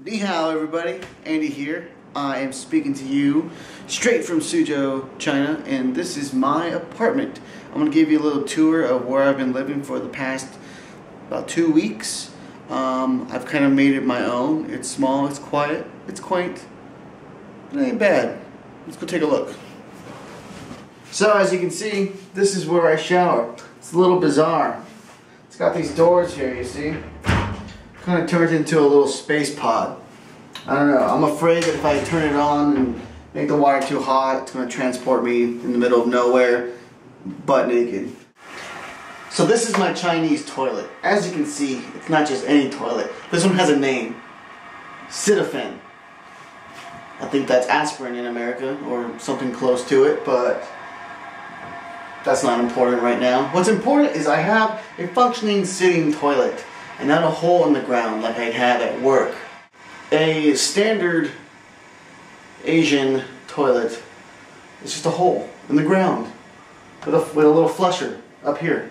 Ni hao, everybody. Andy here. I am speaking to you straight from Suzhou, China, and this is my apartment. I'm going to give you a little tour of where I've been living for the past about 2 weeks. I've kind of made it my own. It's small, it's quiet, it's quaint, but it ain't bad. Let's go take a look. So as you can see, this is where I shower. It's a little bizarre. It's got these doors here, you see? Kind of turns into a little space pod. I don't know, I'm afraid that if I turn it on and make the water too hot, it's going to transport me in the middle of nowhere, butt naked. So this is my Chinese toilet. As you can see, it's not just any toilet. This one has a name. Cetaphil. I think that's aspirin in America, or something close to it, but that's not important right now. What's important is I have a functioning sitting toilet, and not a hole in the ground like I'd have at work. A standard Asian toilet is just a hole in the ground with a little flusher up here.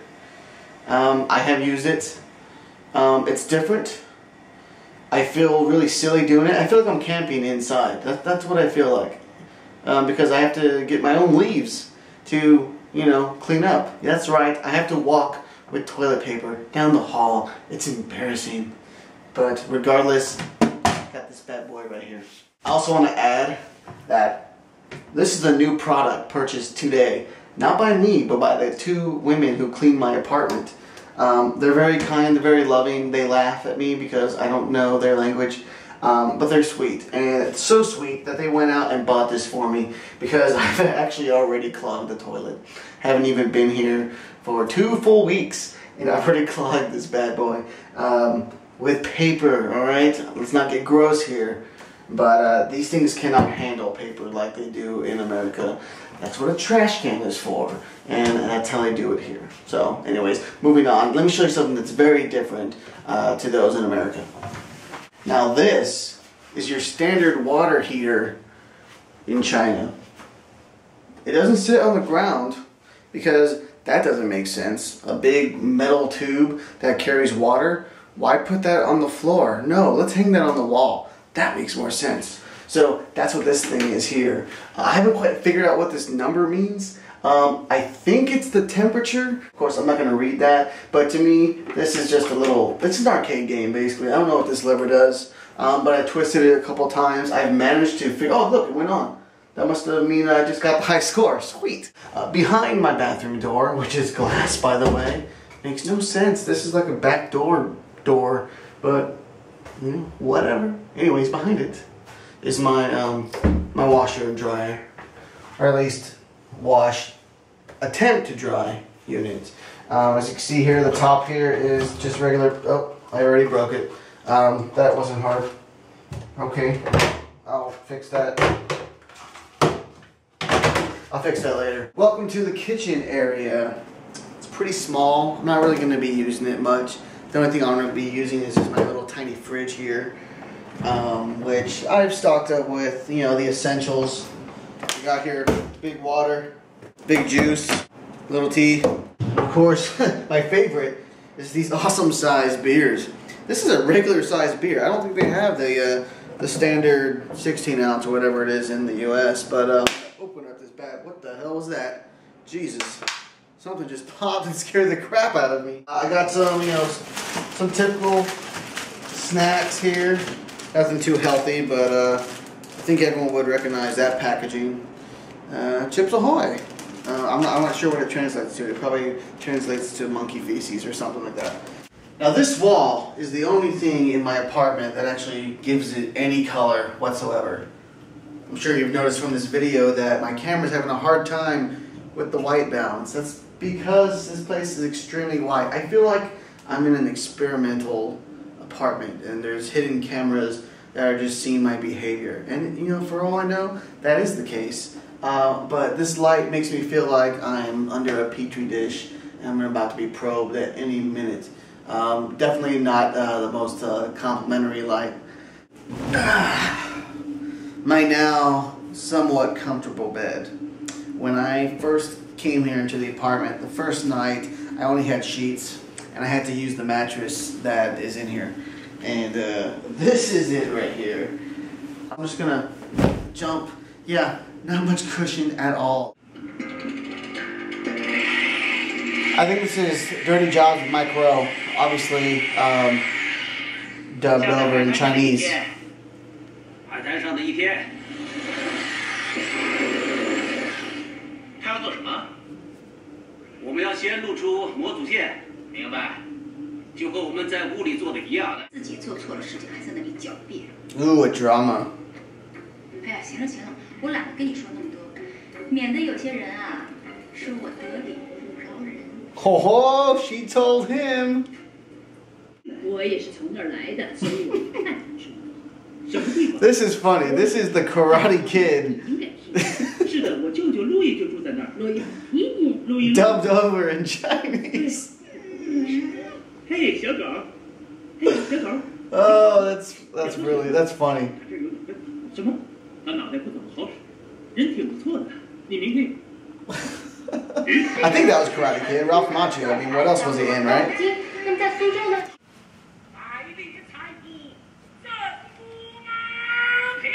I have used it. It's different. I feel really silly doing it. I feel like I'm camping inside. That's what I feel like. Because I have to get my own leaves to, you know, clean up. That's right. I have to walk with toilet paper down the hall. It's embarrassing. But regardless, I got this bad boy right here. I also want to add that this is a new product purchased today. Not by me, but by the 2 women who clean my apartment. They're very kind, they're very loving. They laugh at me because I don't know their language. But they're sweet. And it's so sweet that they went out and bought this for me because I've actually already clogged the toilet. Haven't even been here for 2 full weeks and I've already clogged this bad boy. With paper, alright? Let's not get gross here. But these things cannot handle paper like they do in America. That's what a trash can is for, and that's how they do it here. So, anyways, moving on. Let me show you something that's very different to those in America. Now this is your standard water heater in China. It doesn't sit on the ground because that doesn't make sense. A big metal tube that carries water, why put that on the floor? No, let's hang that on the wall. That makes more sense. So that's what this thing is here. I haven't quite figured out what this number means. I think it's the temperature. Of course, I'm not going to read that. But to me, this is just a little, it's an arcade game basically. I don't know what this lever does. But I twisted it a couple times. I've managed to figure, oh look, it went on. That must have mean I just got the high score. Sweet. Behind my bathroom door, which is glass by the way, makes no sense. This is like a back door, but you know, whatever. Anyways, behind it is my my washer and dryer, or at least attempt to dry unit. As you can see here, the top here is just regular. Oh, I already broke it. That wasn't hard. Okay, I'll fix that. I'll fix that later. Welcome to the kitchen area. It's pretty small. I'm not really going to be using it much. The only thing I'm going to be using is just my little tiny fridge here, which I've stocked up with, you know, the essentials. We got here big water, big juice, little tea. Of course, my favorite is these awesome sized beers. This is a regular sized beer. I don't think they have the standard 16 ounce or whatever it is in the U.S. But open up this bag. What the hell was that? Jesus. Something just popped and scared the crap out of me. I got some, you know, some typical snacks here. Nothing too healthy, but I think everyone would recognize that packaging. Chips Ahoy. I'm not sure what it translates to. It probably translates to monkey feces or something like that. Now this wall is the only thing in my apartment that actually gives it any color whatsoever. I'm sure you've noticed from this video that my camera's having a hard time with the white balance. That's because this place is extremely white. I feel like I'm in an experimental apartment and there's hidden cameras that are just seeing my behavior. And you know, for all I know, that is the case. But this light makes me feel like I'm under a petri dish and I'm about to be probed at any minute. Definitely not the most complimentary light. My now somewhat comfortable bed. When I first came here into the apartment, the first night I only had sheets and I had to use the mattress that is in here. And this is it right here. I'm just gonna jump. Yeah, not much cushion at all. I think this is Dirty Jobs with Mike Rowe, obviously dubbed over in Chinese. 海滩上的一天，他要做什么？我们要先露出模组线，明白？就和我们在屋里做的一样的。自己做错了事情，还在那里狡辩。Ooh, a drama. 哎呀，行了行了，我懒得跟你说那么多，免得有些人啊说我得理不饶人。Oh, she told him. 我也是从那儿来的，所以我看得出。什么地方 This is funny. This is the Karate Kid 应该是。是的，我舅舅路易就住在那儿。路易，路易。 dubbed over in Chinese. 嘿，小狗。嘿，小狗。Oh, that's funny. 这有什么？他脑袋不怎么好使，人挺不错的。你明天。I think that was Karate Kid, Ralph Macchio. I mean, what else was he in, right? 那么在苏州呢？百里财富任务难平。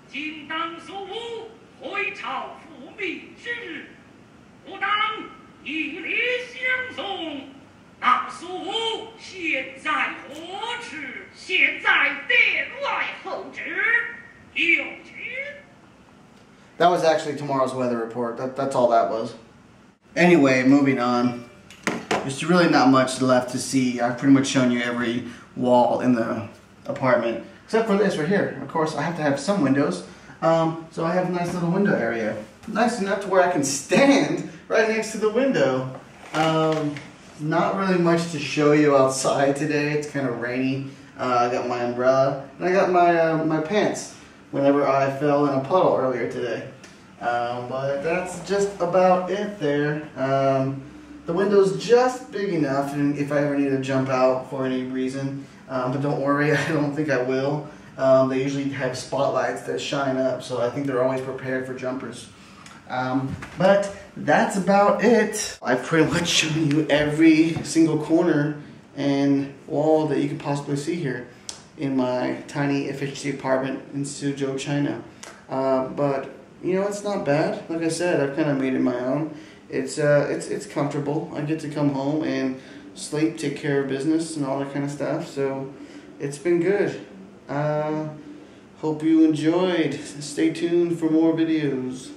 今当苏武回朝复命之日，不当一列相送。那苏武现在何处？现在殿外候旨。有请。 That was actually tomorrow's weather report. That's all that was. Anyway, moving on. There's really not much left to see. I've pretty much shown you every wall in the apartment. Except for this right here. Of course, I have to have some windows. So I have a nice little window area. Nice enough to where I can stand right next to the window. Not really much to show you outside today. It's kind of rainy. I got my umbrella. And I got my pants whenever I fell in a puddle earlier today. But that's just about it there. The window's just big enough and if I ever need to jump out for any reason. But don't worry, I don't think I will. They usually have spotlights that shine up, so I think they're always prepared for jumpers. But that's about it. I've pretty much shown you every single corner and wall that you could possibly see here in my tiny efficiency apartment in Suzhou, China. But you know, it's not bad. Like I said, I've kind of made it my own. It's comfortable. I get to come home and sleep, take care of business, and all that kind of stuff. So it's been good. Hope you enjoyed. Stay tuned for more videos.